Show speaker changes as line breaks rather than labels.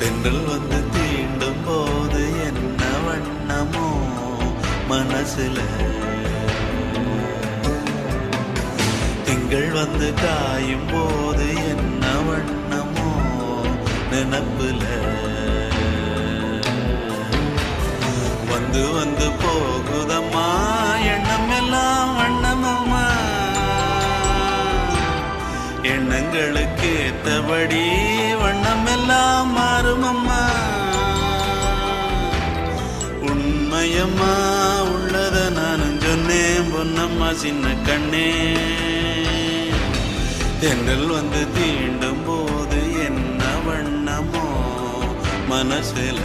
தென்றல் வந்து தீண்டும் போது என்ன வண்ணமோ மனசுல, திங்கள் வந்து காயும் போது என்ன வண்ணமோ நினப்புல, வந்து வந்து போகுதம்மா எண்ணம் எல்லாம் வண்ணமம்மா, எண்ணங்களுக்கு ஏத்தபடி வண்ணம் எல்லாம் மாறுமம்மா. உண்மையம்மா உள்ளத நானும் சொன்னேன் பொன்னம்மா சின்ன கண்ணே, தென்றல் வந்து தீண்டும் போது என்ன வண்ணமோ மனசுல.